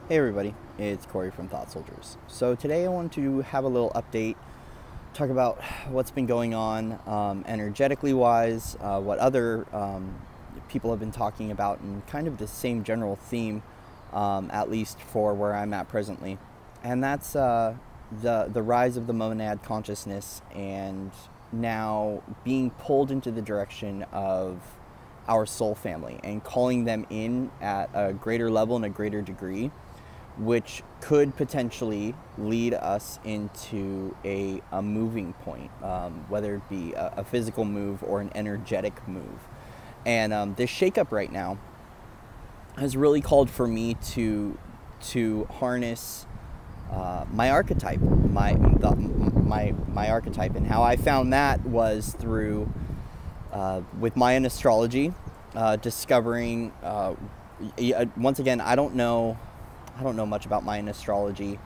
Hey everybody, it's Corey from Thought Soldiers. So today I want to have a little update, talk about what's been going on energetically wise, what other people have been talking about, and kind of the same general theme, at least for where I'm at presently. And that's the rise of the monad consciousness and now being pulled into the direction of our soul family and calling them in at a greater level and a greater degree, which could potentially lead us into a moving point, whether it be a physical move or an energetic move. And this shakeup right now has really called for me to harness my archetype, my archetype, and how I found that was through with Mayan astrology, discovering. Once again, I don't know much about Mayan astrology.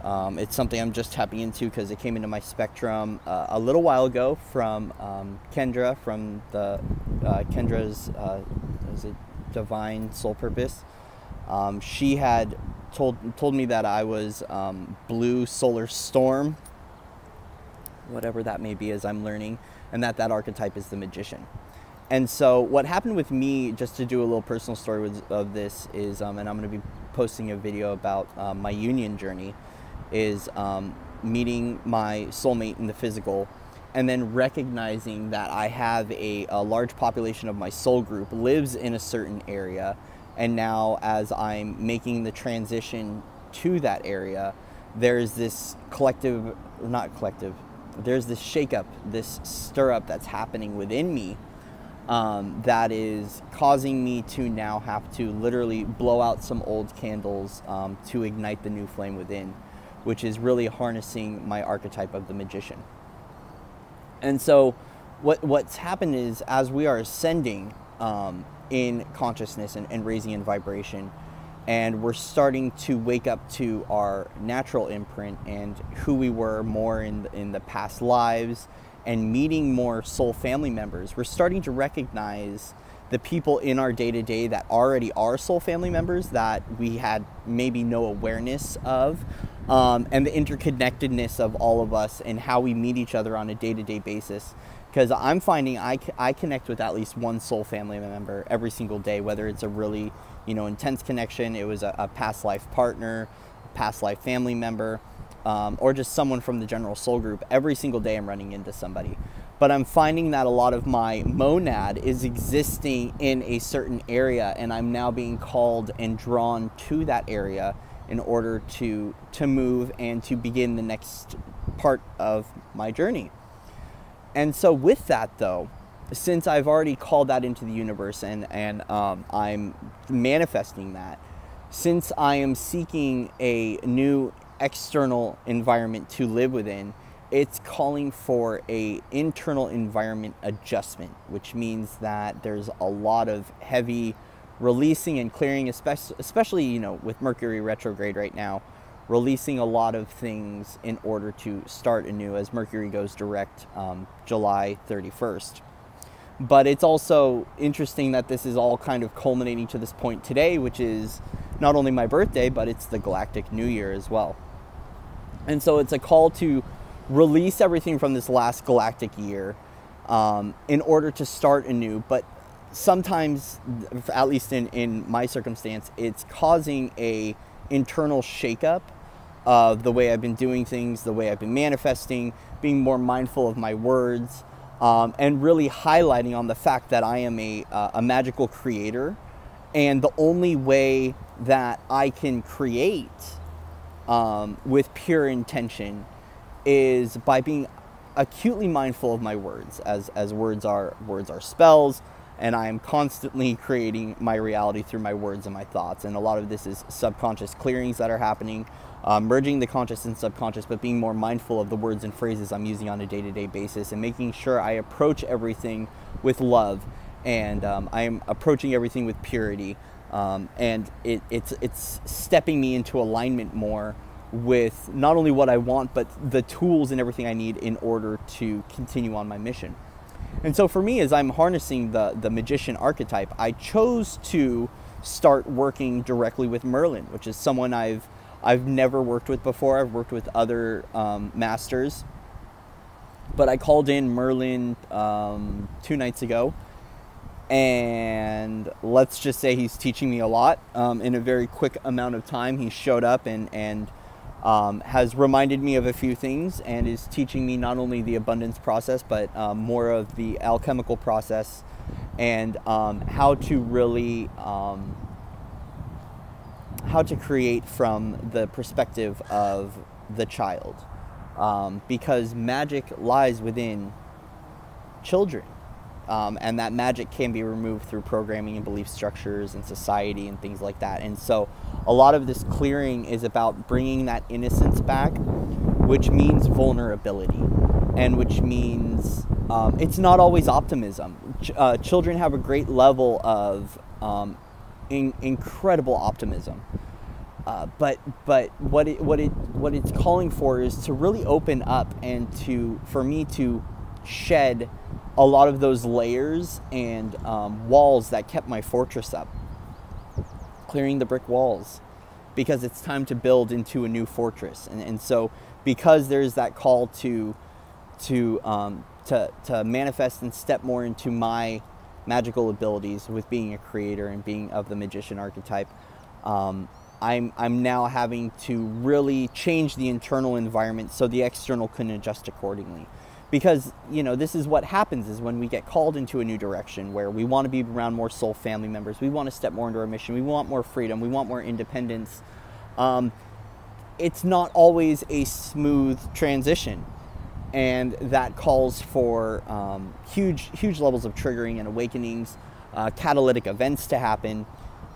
It's something I'm just tapping into because it came into my spectrum a little while ago from Kendra, from the Kendra's is it Divine Soul Purpose. She had told me that I was Blue Solar Storm, whatever that may be, as I'm learning, and that archetype is the Magician. And so what happened with me, just to do a little personal story of this, is, and I'm going to be posting a video about my union journey, is meeting my soulmate in the physical, and then recognizing that I have a large population of my soul group lives in a certain area, and now as I'm making the transition to that area, there's this there's this shakeup, this stir up that's happening within me. That is causing me to now have to literally blow out some old candles to ignite the new flame within, which is really harnessing my archetype of the Magician. And so what's happened is, as we are ascending in consciousness and raising in vibration, and we're starting to wake up to our natural imprint and who we were more in the past lives, and meeting more soul family members, we're starting to recognize the people in our day-to-day that already are soul family members that we had maybe no awareness of, and the interconnectedness of all of us and how we meet each other on a day-to-day basis. Because I'm finding I connect with at least one soul family member every single day, whether it's a really intense connection, it was a past life partner, past life family member, or just someone from the general soul group. Every single day I'm running into somebody. But I'm finding that a lot of my monad is existing in a certain area, and I'm now being called and drawn to that area in order to move and to begin the next part of my journey. And so with that though, since I've already called that into the universe and I'm manifesting that, since I am seeking a new external environment to live within, it's calling for a internal environment adjustment, which means that there's a lot of heavy releasing and clearing, especially with Mercury retrograde right now, releasing a lot of things in order to start anew, as Mercury goes direct July 31st. But it's also interesting that this is all kind of culminating to this point today, which is not only my birthday, but it's the Galactic New Year as well. And so it's a call to release everything from this last galactic year in order to start anew. But sometimes, at least in my circumstance, it's causing a internal shakeup of the way I've been doing things, the way I've been manifesting, being more mindful of my words, and really highlighting on the fact that I am a magical creator, and the only way that I can create with pure intention is by being acutely mindful of my words, as words are spells, and I am constantly creating my reality through my words and my thoughts. And a lot of this is subconscious clearings that are happening, merging the conscious and subconscious, but being more mindful of the words and phrases I'm using on a day-to-day basis, and making sure I approach everything with love, and I'm approaching everything with purity, and it's stepping me into alignment more with not only what I want, but the tools and everything I need in order to continue on my mission. And so for me, as I'm harnessing the magician archetype, I chose to start working directly with Merlin, which is someone I've never worked with before. I've worked with other masters, but I called in Merlin 2 nights ago, and let's just say he's teaching me a lot in a very quick amount of time. He showed up and has reminded me of a few things, and is teaching me not only the abundance process, but more of the alchemical process, and how to really how to create from the perspective of the child, because magic lies within children, and that magic can be removed through programming and belief structures and society and things like that. And so a lot of this clearing is about bringing that innocence back, which means vulnerability, and which means it's not always optimism. Children have a great level of incredible optimism, but what it's calling for is to really open up, and for me to shed a lot of those layers and walls that kept my fortress up, clearing the brick walls, because it's time to build into a new fortress. And so because there's that call to manifest and step more into my magical abilities with being a creator and being of the magician archetype, I'm now having to really change the internal environment so the external can adjust accordingly. Because, this is what happens is when we get called into a new direction where we want to be around more soul family members, we want to step more into our mission, we want more freedom, we want more independence. It's not always a smooth transition. And that calls for huge levels of triggering and awakenings, catalytic events to happen,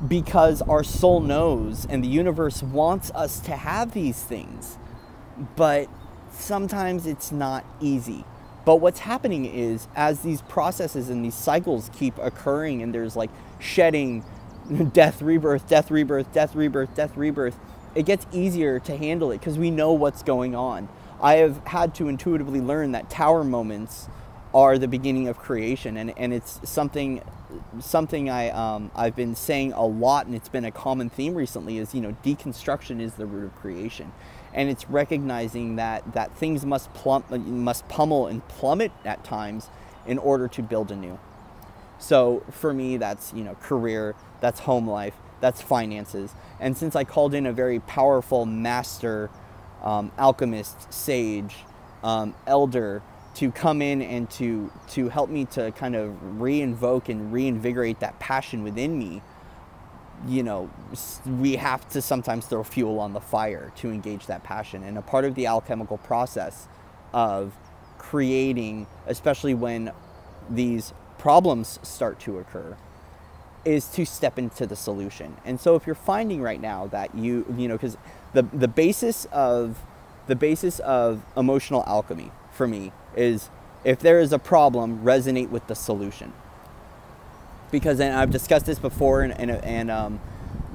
because our soul knows and the universe wants us to have these things. But sometimes it's not easy. But what's happening is, as these processes and these cycles keep occurring, and there's like shedding, death, rebirth, death, rebirth, death, rebirth, death, rebirth, it gets easier to handle it because we know what's going on. I have had to intuitively learn that tower moments are the beginning of creation, and it's something I've been saying a lot, and it's been a common theme recently, is deconstruction is the root of creation. And it's recognizing that things must pummel and plummet at times in order to build anew. So for me, that's career, that's home life, that's finances. And since I called in a very powerful master, alchemist, sage, elder, to come in and to help me to kind of re-invoke and reinvigorate that passion within me, we have to sometimes throw fuel on the fire to engage that passion. And a part of the alchemical process of creating, especially when these problems start to occur, is to step into the solution. And so if you're finding right now that because the basis of emotional alchemy for me is, if there is a problem, resonate with the solution. Because, and I've discussed this before, and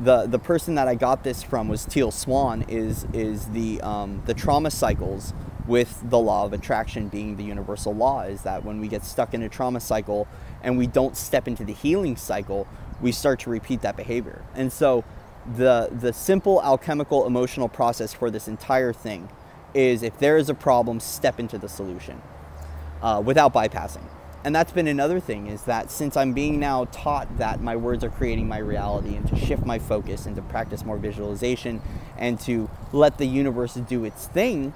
the person that I got this from was Teal Swan, is the trauma cycles with the law of attraction being the universal law, is that when we get stuck in a trauma cycle and we don't step into the healing cycle, we start to repeat that behavior. And so the simple alchemical emotional process for this entire thing is, if there is a problem, step into the solution without bypassing. And that's been another thing, is that since I'm being now taught that my words are creating my reality, and to shift my focus and to practice more visualization and to let the universe do its thing,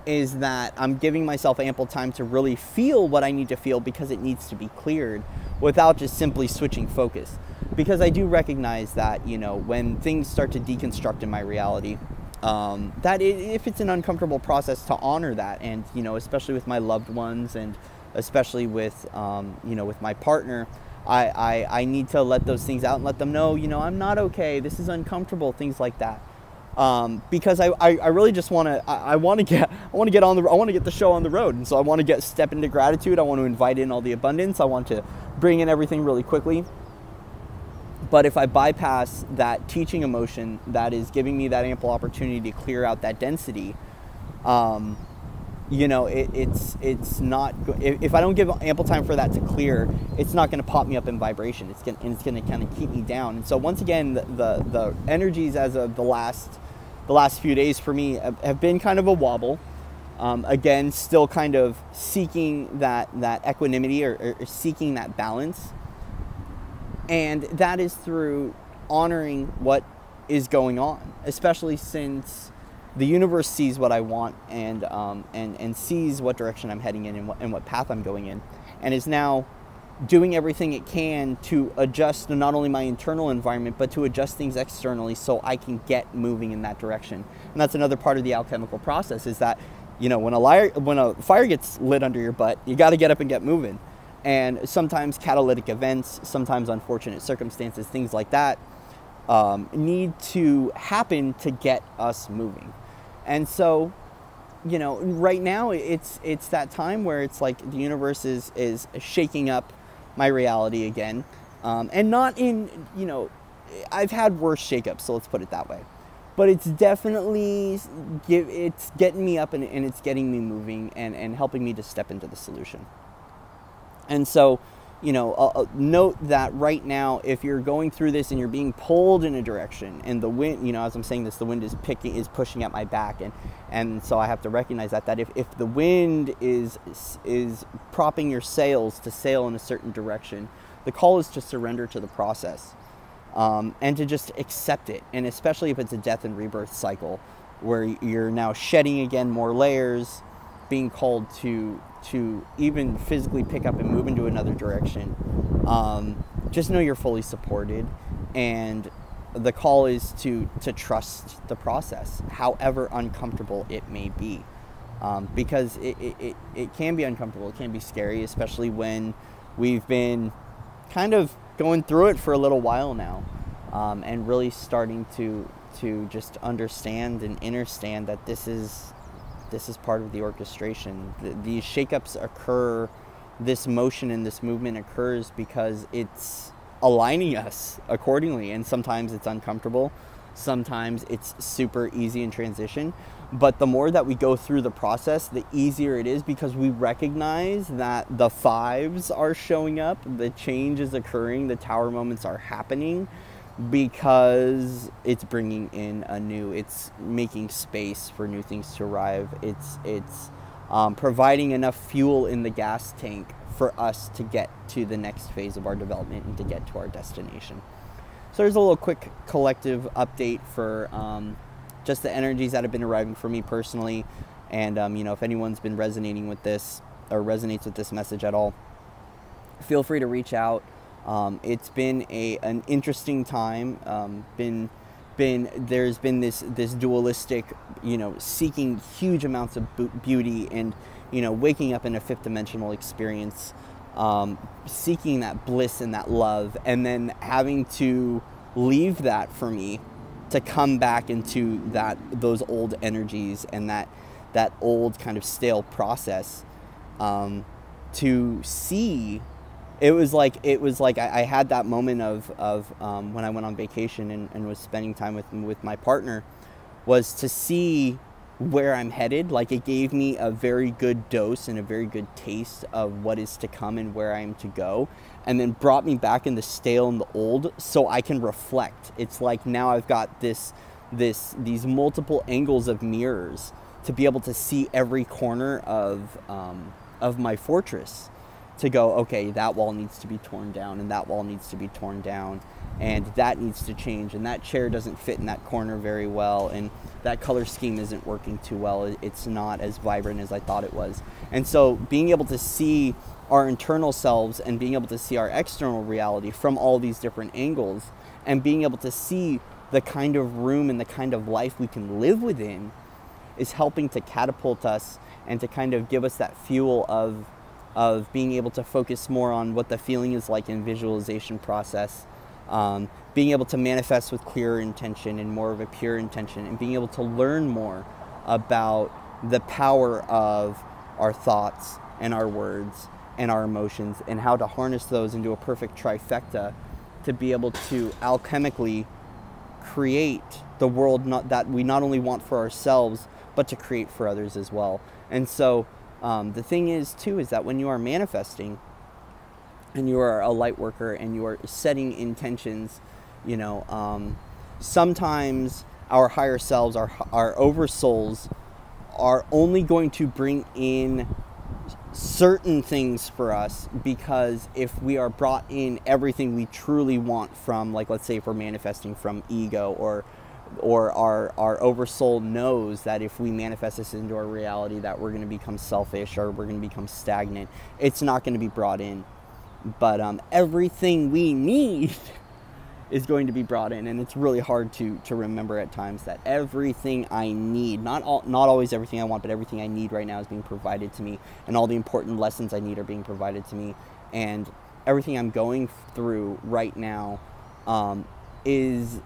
is that I'm giving myself ample time to really feel what I need to feel, because it needs to be cleared, without just simply switching focus. Because I do recognize that, when things start to deconstruct in my reality, that if it's an uncomfortable process, to honor that. And, especially with my loved ones, and especially with, with my partner, I need to let those things out and let them know, I'm not okay, this is uncomfortable, things like that. Because I really just want to, I want to get the show on the road. And so I want to step into gratitude. I want to invite in all the abundance. I want to bring in everything really quickly. But if I bypass that teaching emotion that is giving me that ample opportunity to clear out that density, you know, it's not, if I don't give ample time for that to clear, it's not going to pop me up in vibration. It's going to kind of keep me down. And so once again, the energies as of the last few days for me have been kind of a wobble. Again, still kind of seeking that equanimity or seeking that balance. And that is through honoring what is going on, especially since the universe sees what I want and sees what direction I'm heading in and what path I'm going in, and is now doing everything it can to adjust not only my internal environment, but to adjust things externally so I can get moving in that direction. And that's another part of the alchemical process, is that, you know, when a fire gets lit under your butt, you got to get up and get moving. And sometimes catalytic events, sometimes unfortunate circumstances, things like that, need to happen to get us moving. And so, you know, right now it's that time where it's like the universe is shaking up my reality again, and not in, you know, I've had worse shakeups, so let's put it that way. But it's definitely, it's getting me up and it's getting me moving and helping me to step into the solution. And so, you know, note that right now, if you're going through this and you're being pulled in a direction, and the wind, you know, as I'm saying this, the wind is pushing at my back, and so I have to recognize that if the wind is propping your sails to sail in a certain direction, the call is to surrender to the process, and to just accept it. And especially if it's a death and rebirth cycle, where you're now shedding again more layers, being called to even physically pick up and move into another direction, just know you're fully supported, and the call is to trust the process, however uncomfortable it may be, because it can be uncomfortable, it can be scary, especially when we've been kind of going through it for a little while now, and really starting to just understand and understand that this is part of the orchestration. These shakeups occur, this motion and this movement occurs because it's aligning us accordingly. And sometimes it's uncomfortable, sometimes it's super easy in transition. But the more that we go through the process, the easier it is, because we recognize that the fives are showing up, the change is occurring, the tower moments are happening, because it's bringing in it's making space for new things to arrive. It's providing enough fuel in the gas tank for us to get to the next phase of our development and to get to our destination. So there's a little quick collective update for just the energies that have been arriving for me personally. And you know, if anyone's been resonating with this or resonates with this message at all, feel free to reach out. It's been an interesting time. There's been this dualistic, you know, seeking huge amounts of beauty and, you know, waking up in a fifth dimensional experience, seeking that bliss and that love, and then having to leave that for me to come back into those old energies and that old kind of stale process, to see. It was like I had that moment of when I went on vacation and was spending time with my partner, was to see where I'm headed. Like, it gave me a very good dose and a very good taste of what is to come and where I am to go, and then brought me back in the stale and the old so I can reflect. It's like now I've got these multiple angles of mirrors to be able to see every corner of my fortress, to go, okay, that wall needs to be torn down, and that wall needs to be torn down, and that needs to change, and that chair doesn't fit in that corner very well, and that color scheme isn't working too well. It's not as vibrant as I thought it was. And so being able to see our internal selves and being able to see our external reality from all these different angles, and being able to see the kind of room and the kind of life we can live within, is helping to catapult us and to kind of give us that fuel of being able to focus more on what the feeling is like in visualization process, being able to manifest with clearer intention and more of a pure intention, and being able to learn more about the power of our thoughts and our words and our emotions, and how to harness those into a perfect trifecta to be able to alchemically create the world that we not only want for ourselves, but to create for others as well. And so the thing is too, is that when you are manifesting and you are a light worker and you are setting intentions, you know, sometimes our higher selves, our oversouls, are only going to bring in certain things for us, because if we are brought in everything we truly want from, like, let's say if we're manifesting from ego, or our oversoul knows that if we manifest this into our reality that we're going to become selfish or we're going to become stagnant, it's not going to be brought in. But everything we need is going to be brought in, and it's really hard to remember at times that everything I need, not always everything I want, but everything I need right now is being provided to me, and all the important lessons I need are being provided to me, and everything I'm going through right now is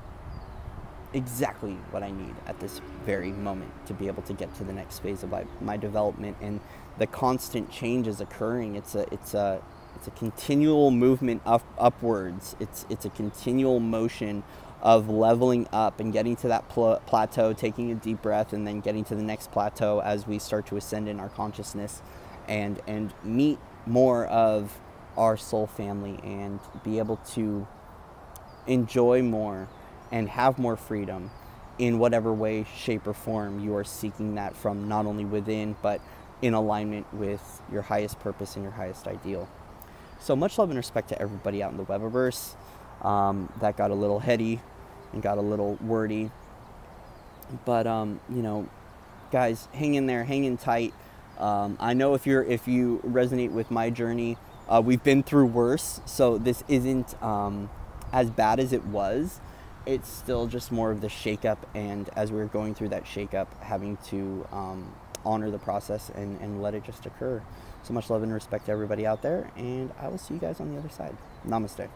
exactly what I need at this very moment to be able to get to the next phase of my development. And the constant change is occurring. It's a continual movement upwards. It's a continual motion of leveling up and getting to that plateau, taking a deep breath, and then getting to the next plateau as we start to ascend in our consciousness and meet more of our soul family and be able to enjoy more and have more freedom in whatever way, shape, or form you are seeking that from, not only within, but in alignment with your highest purpose and your highest ideal. So much love and respect to everybody out in the Webiverse. That got a little heady and got a little wordy. But, you know, guys, hang in there, hang in tight. I know if you resonate with my journey, we've been through worse, so this isn't as bad as it was. It's still just more of the shakeup, and as we're going through that shakeup, having to honor the process and let it just occur. So much love and respect to everybody out there, and I will see you guys on the other side. Namaste.